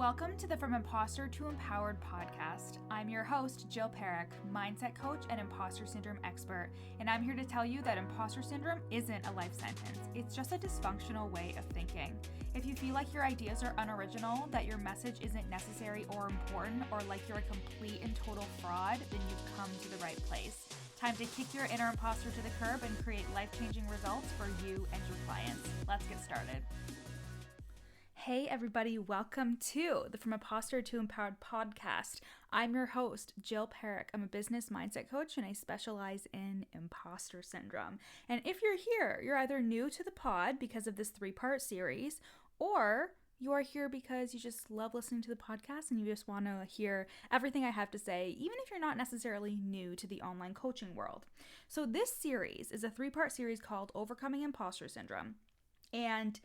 Welcome to the From Imposter to Empowered podcast. I'm your host, Jill Perrick, mindset coach and imposter syndrome expert, and I'm here to tell you that imposter syndrome isn't a life sentence. It's just a dysfunctional way of thinking. If you feel like your ideas are unoriginal, that your message isn't necessary or important, or like you're a complete and total fraud, then you've come to the right place. Time to kick your inner imposter to the curb and create life-changing results for you and your clients. Let's get started. Hey everybody, welcome to the From Imposter to Empowered podcast. I'm your host, Jill Perrick. I'm a business mindset coach and I specialize in imposter syndrome. And if you're here, you're either new to the pod because of this 3-part series, or you are here because you just love listening to the podcast and you just want to hear everything I have to say, even if you're not necessarily new to the online coaching world. So this series is a 3-part series called Overcoming Imposter Syndrome. And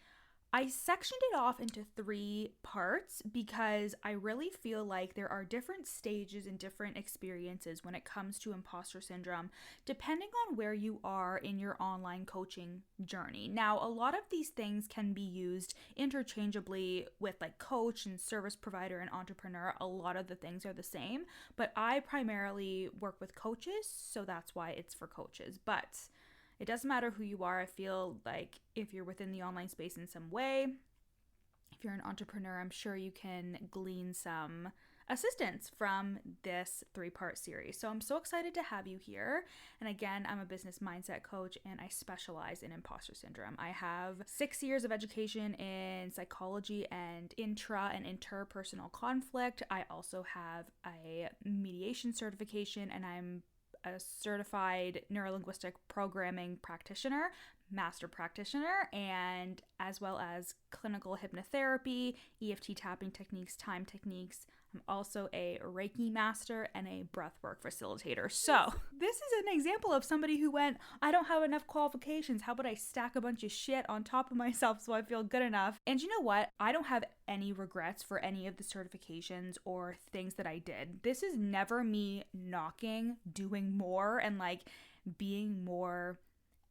I sectioned it off into 3 parts because I really feel like there are different stages and different experiences when it comes to imposter syndrome, depending on where you are in your online coaching journey. Now, a lot of these things can be used interchangeably with like coach and service provider and entrepreneur. A lot of the things are the same, but I primarily work with coaches, so that's why it's for coaches. But it doesn't matter who you are. I feel like if you're within the online space in some way, if you're an entrepreneur, I'm sure you can glean some assistance from this 3-part series. So I'm so excited to have you here. And again, I'm a business mindset coach and I specialize in imposter syndrome. I have 6 years of education in psychology and intra and interpersonal conflict. I also have a mediation certification and I'm a certified neurolinguistic programming practitioner, master practitioner, and as well as clinical hypnotherapy, EFT tapping techniques, time techniques. I'm also a Reiki master and a breathwork facilitator. So this is an example of somebody who went, I don't have enough qualifications. How about I stack a bunch of shit on top of myself so I feel good enough? And you know what? I don't have any regrets for any of the certifications or things that I did. This is never me knocking, doing more, and like being more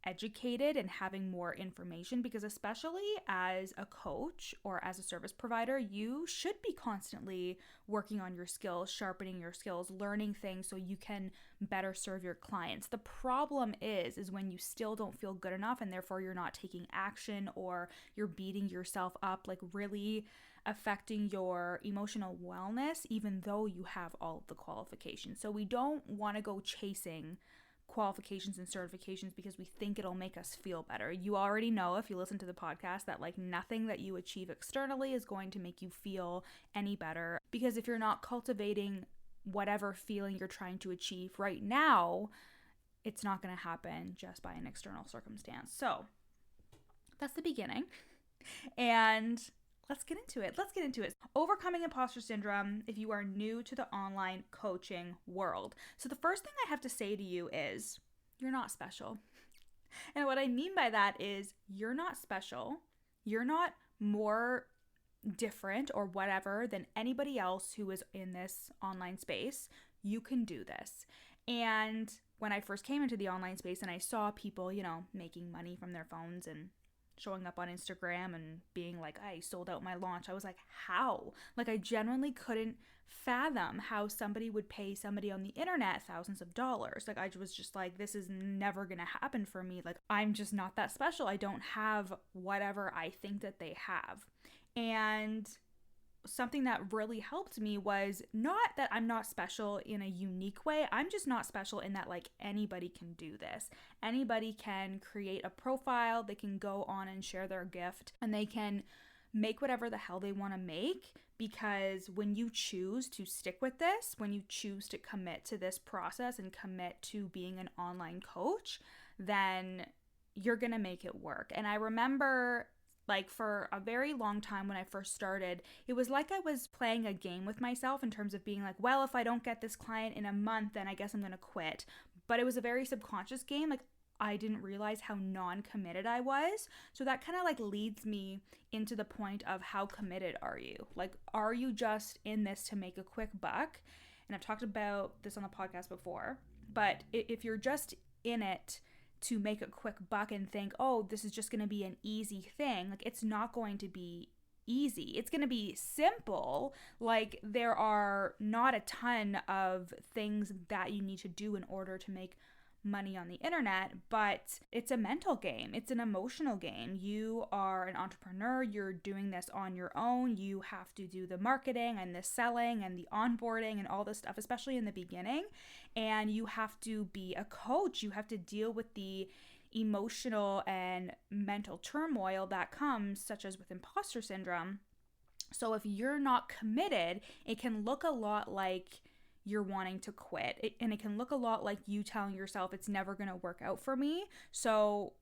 educated and having more information, because especially as a coach or as a service provider, you should be constantly working on your skills, sharpening your skills, learning things so you can better serve your clients. The problem is when you still don't feel good enough and therefore you're not taking action or you're beating yourself up, like really affecting your emotional wellness, even though you have all of the qualifications. So we don't want to go chasing qualifications and certifications because we think it'll make us feel better. You already know, if you listen to the podcast, that like nothing that you achieve externally is going to make you feel any better, because if you're not cultivating whatever feeling you're trying to achieve right now, it's not going to happen just by an external circumstance. So that's the beginning. And let's get into it. Overcoming imposter syndrome if you are new to the online coaching world. So the first thing I have to say to you is you're not special. And what I mean by that is you're not special. You're not more different or whatever than anybody else who is in this online space. You can do this. And when I first came into the online space and I saw people, making money from their phones and showing up on Instagram and being like, I sold out my launch, I was like, how? Like, I genuinely couldn't fathom how somebody would pay somebody on the internet thousands of dollars. Like, I was just like, this is never gonna happen for me. Like, I'm just not that special. I don't have whatever I think that they have. And something that really helped me was not that I'm not special in a unique way. I'm just not special in that like anybody can do this. Anybody can create a profile, they can go on and share their gift, and they can make whatever the hell they want to make, because when you choose to stick with this, when you choose to commit to this process and commit to being an online coach, then you're going to make it work. And I remember like for a very long time when I first started, it was like I was playing a game with myself in terms of being like, well, if I don't get this client in a month, then I guess I'm going to quit. But it was a very subconscious game. Like I didn't realize how non-committed I was. So that kind of like leads me into the point of how committed are you? Like, are you just in this to make a quick buck? And I've talked about this on the podcast before, but if you're just in it to make a quick buck and think, oh, this is just going to be an easy thing, like it's not going to be easy. It's going to be simple. Like, there are not a ton of things that you need to do in order to make money on the internet, but it's a mental game. It's an emotional game. You are an entrepreneur. You're doing this on your own. You have to do the marketing and the selling and the onboarding and all this stuff, especially in the beginning. And you have to be a coach. You have to deal with the emotional and mental turmoil that comes, such as with imposter syndrome. So if you're not committed, it can look a lot like you're wanting to quit. And it can look a lot like you telling yourself it's never going to work out for me. So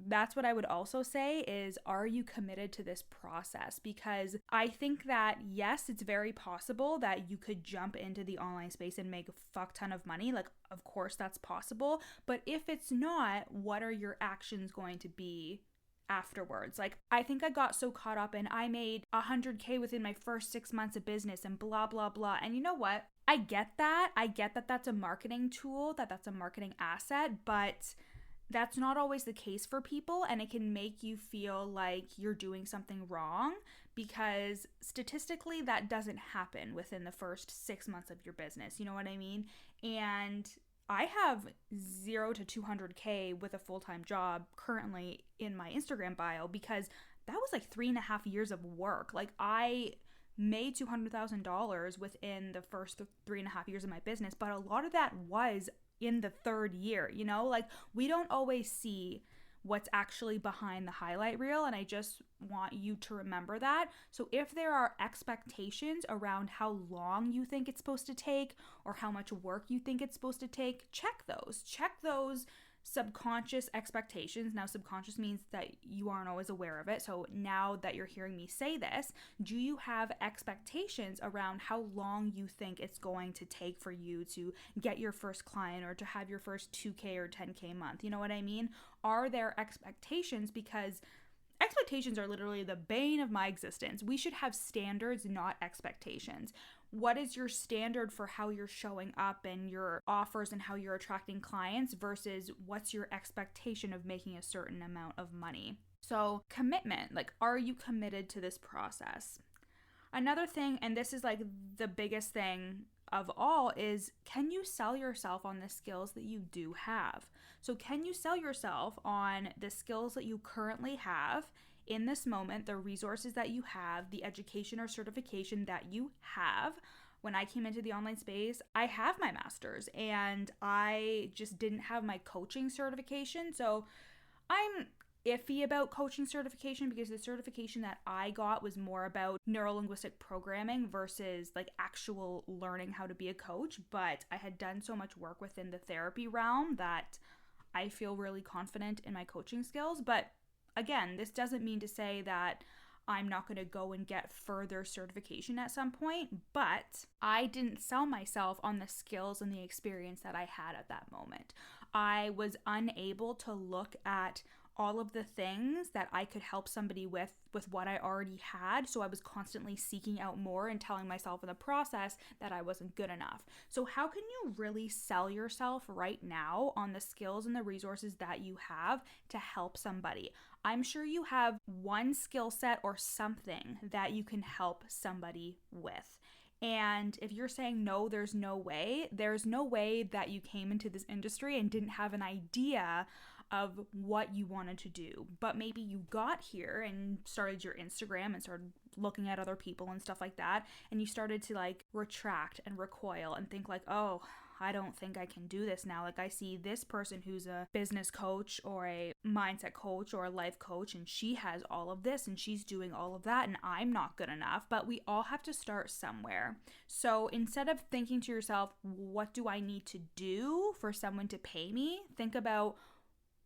that's what I would also say is, are you committed to this process? Because I think that, yes, it's very possible that you could jump into the online space and make a fuck ton of money. Like, of course that's possible. But if it's not, what are your actions going to be afterwards? Like, I think I got so caught up in, I made 100K within my first 6 months of business and blah, blah, blah. And you know what? I get that. That's a marketing tool, that's a marketing asset, but that's not always the case for people, and it can make you feel like you're doing something wrong, because statistically that doesn't happen within the first 6 months of your business. You know what I mean? And I have 0 to 200K with a full-time job currently in my Instagram bio, because that was like 3.5 years of work. Like, I made $200,000 within the first 3.5 years of my business, but a lot of that was in the third year. You know, like, we don't always see what's actually behind the highlight reel, and I just want you to remember that. So if there are expectations around how long you think it's supposed to take or how much work you think it's supposed to take, check those subconscious expectations. Now, subconscious means that you aren't always aware of it. So now that you're hearing me say this, do you have expectations around how long you think it's going to take for you to get your first client or to have your first 2K or 10K month? You know what I mean? Are there expectations? Because expectations are literally the bane of my existence. We should have standards, not expectations. What is your standard for how you're showing up and your offers and how you're attracting clients versus what's your expectation of making a certain amount of money? So commitment, like, are you committed to this process? Another thing, and this is like the biggest thing of all, is, can you sell yourself on the skills that you do have? So can you sell yourself on the skills that you currently have in this moment, the resources that you have, the education or certification that you have? When I came into the online space, I have my master's and I just didn't have my coaching certification. So I'm iffy about coaching certification, because the certification that I got was more about neuro-linguistic programming versus like actual learning how to be a coach. But I had done so much work within the therapy realm that I feel really confident in my coaching skills. But again, this doesn't mean to say that I'm not going to go and get further certification at some point, but I didn't sell myself on the skills and the experience that I had at that moment. I was unable to look at all of the things that I could help somebody with what I already had. So I was constantly seeking out more and telling myself in the process that I wasn't good enough. So how can you really sell yourself right now on the skills and the resources that you have to help somebody? I'm sure you have one skill set or something that you can help somebody with. And if you're saying no, there's no way that you came into this industry and didn't have an idea of what you wanted to do. But maybe you got here and started your Instagram and started looking at other people and stuff like that, and you started to like retract and recoil and think like, oh, I don't think I can do this now. Like, I see this person who's a business coach or a mindset coach or a life coach, and she has all of this and she's doing all of that, and I'm not good enough. But we all have to start somewhere. So instead of thinking to yourself, what do I need to do for someone to pay me? Think about,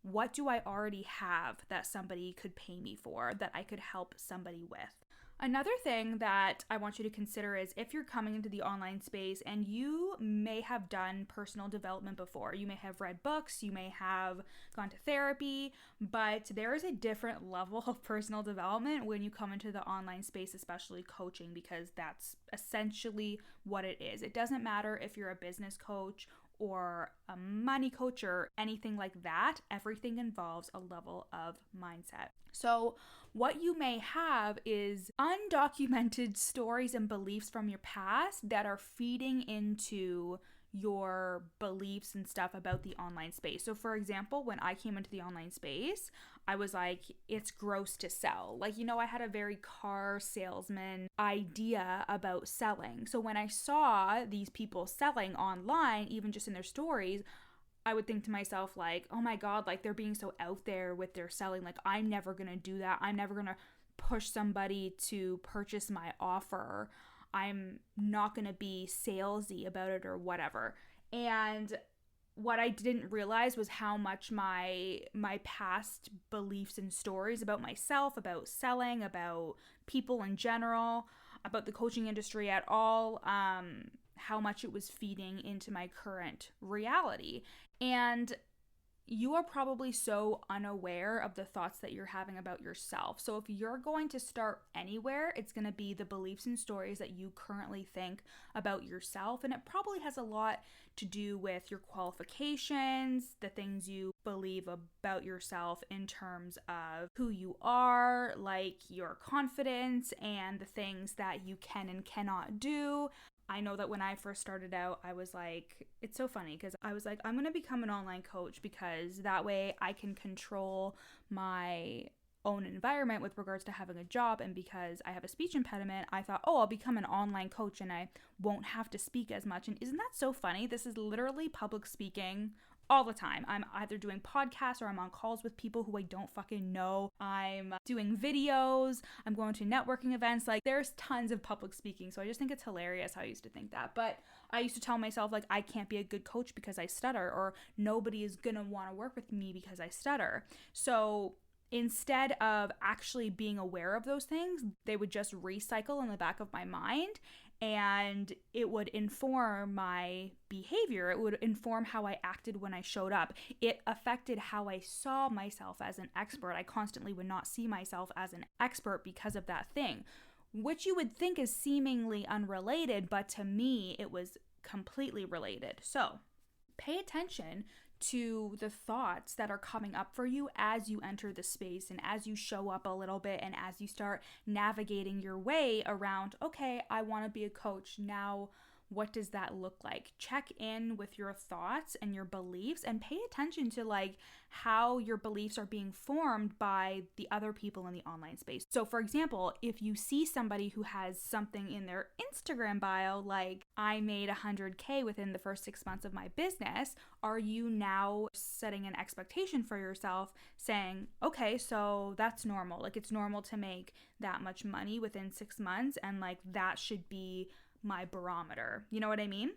what do I already have that somebody could pay me for, that I could help somebody with? Another thing that I want you to consider is, if you're coming into the online space and you may have done personal development before, you may have read books, you may have gone to therapy, but there is a different level of personal development when you come into the online space, especially coaching, because that's essentially what it is. It doesn't matter if you're a business coach or a money coach or anything like that. Everything involves a level of mindset. So what you may have is undocumented stories and beliefs from your past that are feeding into your beliefs and stuff about the online space. So for example, when I came into the online space, I was like, it's gross to sell. Like, I had a very car salesman idea about selling. So when I saw these people selling online, even just in their stories, I would think to myself like, oh my God, like they're being so out there with their selling. Like, I'm never going to do that. I'm never going to push somebody to purchase my offer. I'm not going to be salesy about it or whatever. And what I didn't realize was how much my past beliefs and stories about myself, about selling, about people in general, about the coaching industry at all, how much it was feeding into my current reality. And you are probably so unaware of the thoughts that you're having about yourself. So if you're going to start anywhere, it's going to be the beliefs and stories that you currently think about yourself. And it probably has a lot to do with your qualifications, the things you believe about yourself in terms of who you are, like your confidence and the things that you can and cannot do. I know that when I first started out, I was like, it's so funny because I was like, I'm going to become an online coach because that way I can control my own environment with regards to having a job. And because I have a speech impediment, I thought, I'll become an online coach and I won't have to speak as much. And isn't that so funny? This is literally public speaking all the time. I'm either doing podcasts or I'm on calls with people who I don't fucking know. I'm doing videos. I'm going to networking events. Like, there's tons of public speaking. So I just think it's hilarious how I used to think that. But I used to tell myself, like, I can't be a good coach because I stutter, or nobody is going to want to work with me because I stutter. So instead of actually being aware of those things, they would just recycle in the back of my mind. And it would inform my behavior. It would inform how I acted when I showed up. It affected how I saw myself as an expert. I constantly would not see myself as an expert because of that thing, which you would think is seemingly unrelated, but to me, it was completely related. So pay attention to the thoughts that are coming up for you as you enter the space and as you show up a little bit and as you start navigating your way around, okay, I want to be a coach. Now, what does that look like? Check in with your thoughts and your beliefs and pay attention to like how your beliefs are being formed by the other people in the online space. So for example, if you see somebody who has something in their Instagram bio, like I made 100K within the first 6 months of my business, are you now setting an expectation for yourself saying, okay, so that's normal. Like it's normal to make that much money within 6 months and like that should be my barometer. You know what I mean?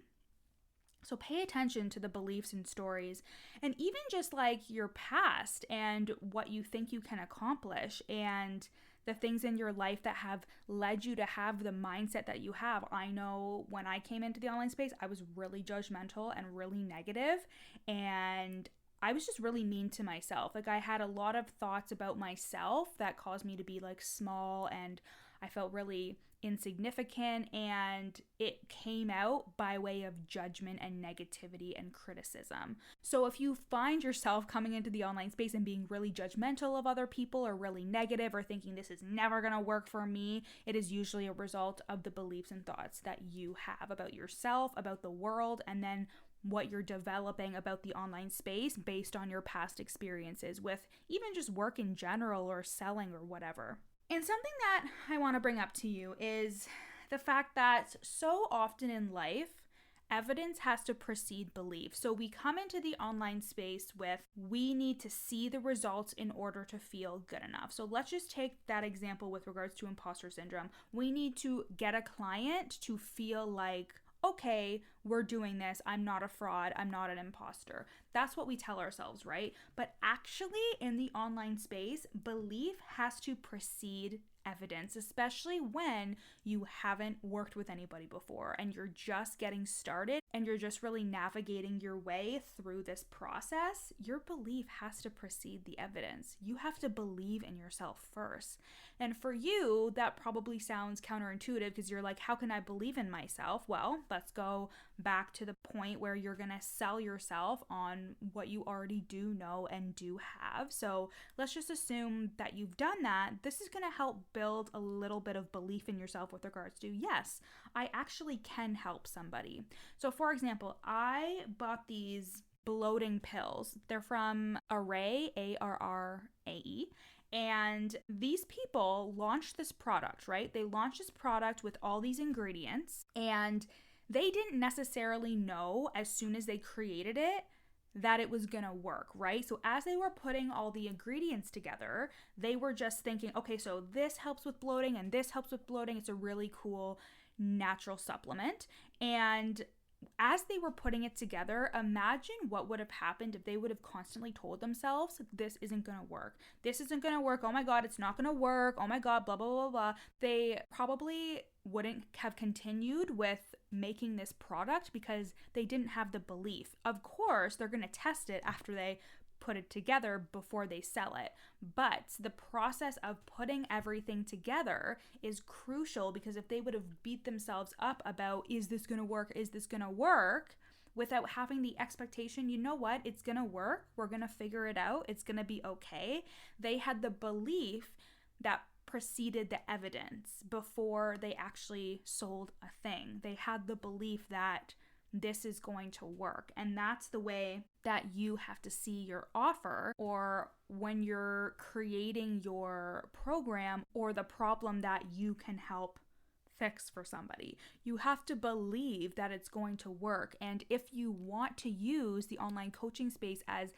So pay attention to the beliefs and stories and even just like your past and what you think you can accomplish and the things in your life that have led you to have the mindset that you have. I know when I came into the online space, I was really judgmental and really negative, and I was just really mean to myself. Like I had a lot of thoughts about myself that caused me to be like small, and I felt really insignificant, and it came out by way of judgment and negativity and criticism. So if you find yourself coming into the online space and being really judgmental of other people or really negative or thinking this is never going to work for me, it is usually a result of the beliefs and thoughts that you have about yourself, about the world, and then what you're developing about the online space based on your past experiences with even just work in general or selling or whatever. And something that I want to bring up to you is the fact that so often in life, evidence has to precede belief. So we come into the online space with, we need to see the results in order to feel good enough. So let's just take that example with regards to imposter syndrome. We need to get a client to feel like, okay, we're doing this. I'm not a fraud. I'm not an imposter. That's what we tell ourselves, right? But actually in the online space, belief has to precede evidence, especially when you haven't worked with anybody before and you're just getting started and you're just really navigating your way through this process. Your belief has to precede the evidence. You have to believe in yourself first. And for you, that probably sounds counterintuitive because you're like, how can I believe in myself? Well, let's go back to the point where you're going to sell yourself on what you already do know and do have. So let's just assume that you've done that. This is going to help build a little bit of belief in yourself with regards to, yes, I actually can help somebody. So for example, I bought these bloating pills. They're from Arrae, Arrae. And these people launched this product, right? They launched this product with all these ingredients, and they didn't necessarily know as soon as they created it that it was gonna work, right? So as they were putting all the ingredients together, they were just thinking, okay, so this helps with bloating and this helps with bloating. It's a really cool natural supplement. And as they were putting it together, imagine what would have happened if they would have constantly told themselves, this isn't going to work. This isn't going to work. Oh my God, it's not going to work. Oh my God, blah, blah, blah, blah. They probably wouldn't have continued with making this product because they didn't have the belief. Of course, they're going to test it after they put it together before they sell it. But the process of putting everything together is crucial, because if they would have beat themselves up about, is this going to work? Is this going to work? Without having the expectation, you know what? It's going to work. We're going to figure it out. It's going to be okay. They had the belief that preceded the evidence before they actually sold a thing. They had the belief that this is going to work. And that's the way that you have to see your offer, or when you're creating your program or the problem that you can help fix for somebody. You have to believe that it's going to work. And if you want to use the online coaching space as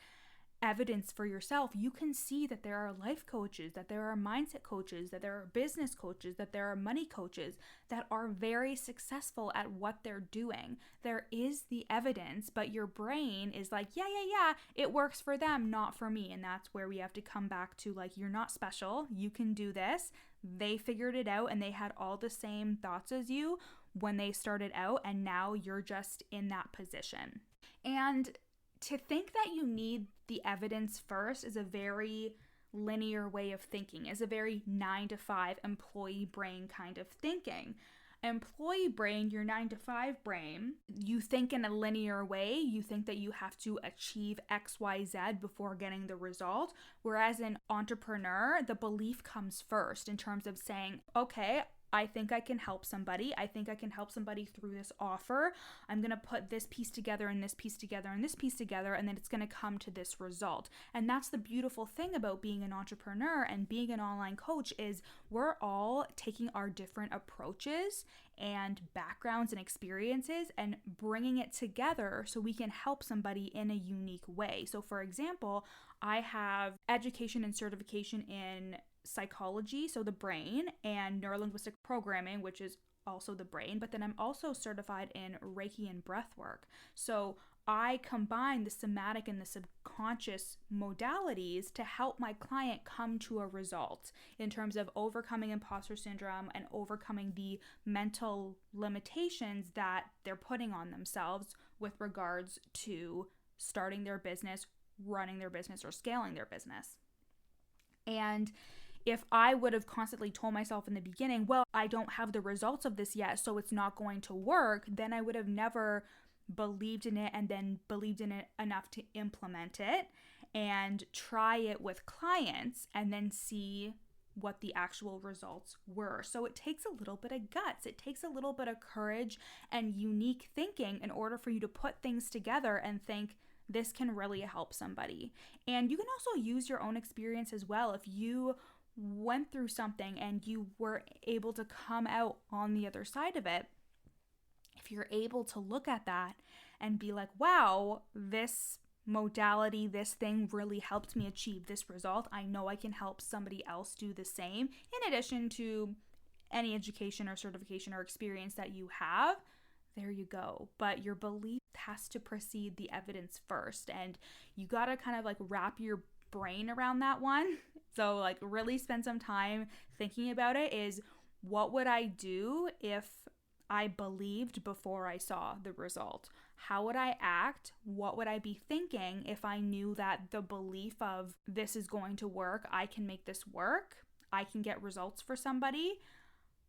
evidence for yourself, you can see that there are life coaches, that there are mindset coaches, that there are business coaches, that there are money coaches that are very successful at what they're doing. There is the evidence, but your brain is like, yeah, it works for them, not for me. And that's where we have to come back to, like, you're not special. You can do this. They figured it out and they had all the same thoughts as you when they started out, and now you're just in that position. And to think that you need the evidence first is a very linear way of thinking, is a very 9-to-5 employee brain kind of thinking. Employee brain, your 9-to-5 brain, you think in a linear way. You think that you have to achieve X, Y, Z before getting the result. Whereas an entrepreneur, the belief comes first in terms of saying, okay, I think I can help somebody. I think I can help somebody through this offer. I'm going to put this piece together and this piece together and this piece together, and then it's going to come to this result. And that's the beautiful thing about being an entrepreneur and being an online coach, is we're all taking our different approaches and backgrounds and experiences and bringing it together so we can help somebody in a unique way. So for example, I have education and certification in psychology, so the brain, and neurolinguistic programming, which is also the brain, but then I'm also certified in Reiki and breath work. So I combine the somatic and the subconscious modalities to help my client come to a result in terms of overcoming imposter syndrome and overcoming the mental limitations that they're putting on themselves with regards to starting their business, running their business, or scaling their business. And if I would have constantly told myself in the beginning, well, I don't have the results of this yet, so it's not going to work, then I would have never believed in it and then believed in it enough to implement it and try it with clients and then see what the actual results were. So it takes a little bit of guts. It takes a little bit of courage and unique thinking in order for you to put things together and think, this can really help somebody. And you can also use your own experience as well. If you went through something and you were able to come out on the other side of it, if you're able to look at that and be like, wow, this modality, this thing really helped me achieve this result, I know I can help somebody else do the same, in addition to any education or certification or experience that you have, there you go. But your belief has to precede the evidence first, and you got to kind of like wrap your brain around that one. So like really spend some time thinking about it, is what would I do if I believed before I saw the result? How would I act? What would I be thinking if I knew that the belief of this is going to work, I can make this work, I can get results for somebody?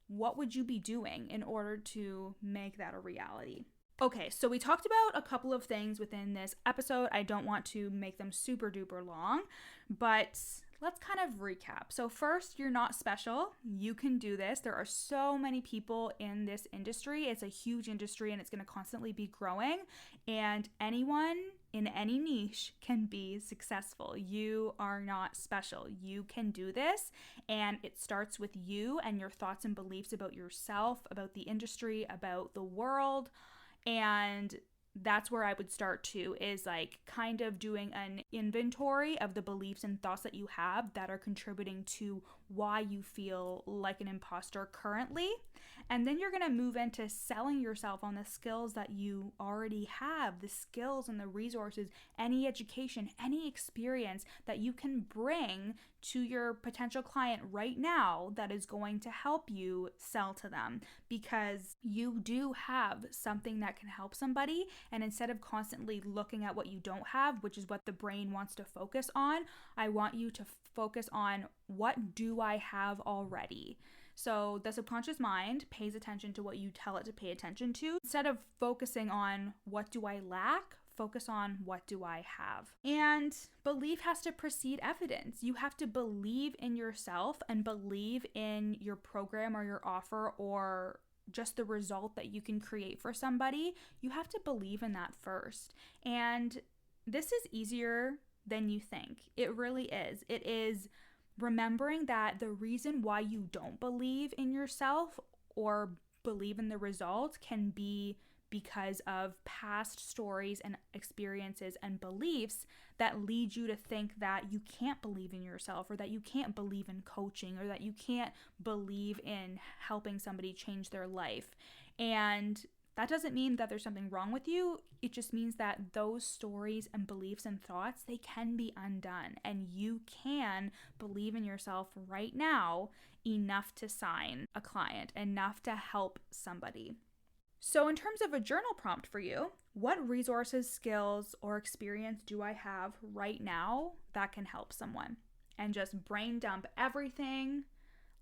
What would you be doing in order to make that a reality? Okay, so we talked about a couple of things within this episode. I don't want to make them super duper long, but let's kind of recap. So first, you're not special. You can do this. There are so many people in this industry. It's a huge industry and it's going to constantly be growing. And anyone in any niche can be successful. You are not special. You can do this. And it starts with you and your thoughts and beliefs about yourself, about the industry, about the world. And that's where I would start too, is like kind of doing an inventory of the beliefs and thoughts that you have that are contributing to why you feel like an imposter currently. And then you're going to move into selling yourself on the skills that you already have, the skills and the resources, any education, any experience that you can bring to your potential client right now that is going to help you sell to them, because you do have something that can help somebody. And instead of constantly looking at what you don't have, which is what the brain wants to focus on, I want you to focus on, what do I have already? So the subconscious mind pays attention to what you tell it to pay attention to. Instead of focusing on what do I lack, focus on what do I have. And belief has to precede evidence. You have to believe in yourself and believe in your program or your offer or just the result that you can create for somebody. You have to believe in that first. And this is easier than you think. It really is. It is remembering that the reason why you don't believe in yourself or believe in the results can be because of past stories and experiences and beliefs that lead you to think that you can't believe in yourself, or that you can't believe in coaching, or that you can't believe in helping somebody change their life. And that doesn't mean that there's something wrong with you. It just means that those stories and beliefs and thoughts, they can be undone, and you can believe in yourself right now enough to sign a client, enough to help somebody. So in terms of a journal prompt for you, what resources, skills, or experience do I have right now that can help someone? And just brain dump everything,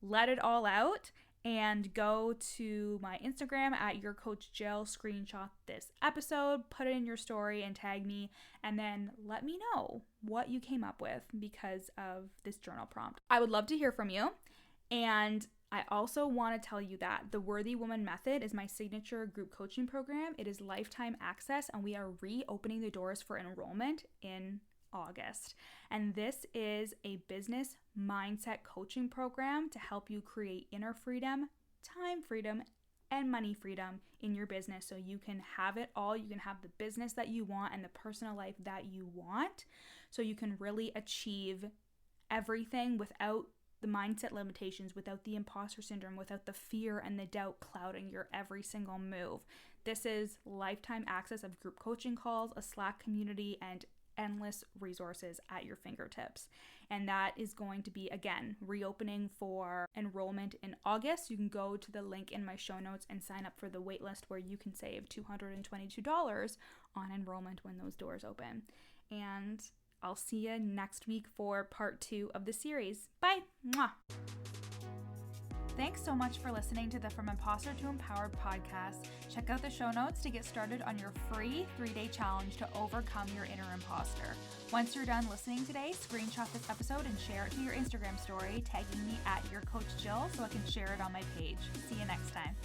let it all out, and go to my Instagram at YourCoachJill, screenshot this episode, put it in your story and tag me, and then let me know what you came up with because of this journal prompt. I would love to hear from you. And I also want to tell you that the Worthy Woman Method is my signature group coaching program. It is lifetime access, and we are reopening the doors for enrollment in August. And this is a business mindset coaching program to help you create inner freedom, time freedom, and money freedom in your business, so you can have it all. You can have the business that you want and the personal life that you want, so you can really achieve everything without the mindset limitations, without the imposter syndrome, without the fear and the doubt clouding your every single move. This is lifetime access of group coaching calls, a Slack community, and endless resources at your fingertips. And that is going to be, again, reopening for enrollment in August. You can go to the link in my show notes and sign up for the waitlist, where you can save $222 on enrollment when those doors open. And I'll see you next week for part 2 of the series. Bye! Mwah! Thanks so much for listening to the From Imposter to Empowered podcast. Check out the show notes to get started on your free 3-day challenge to overcome your inner imposter. Once you're done listening today, screenshot this episode and share it to your Instagram story, tagging me at YourCoachJill so I can share it on my page. See you next time.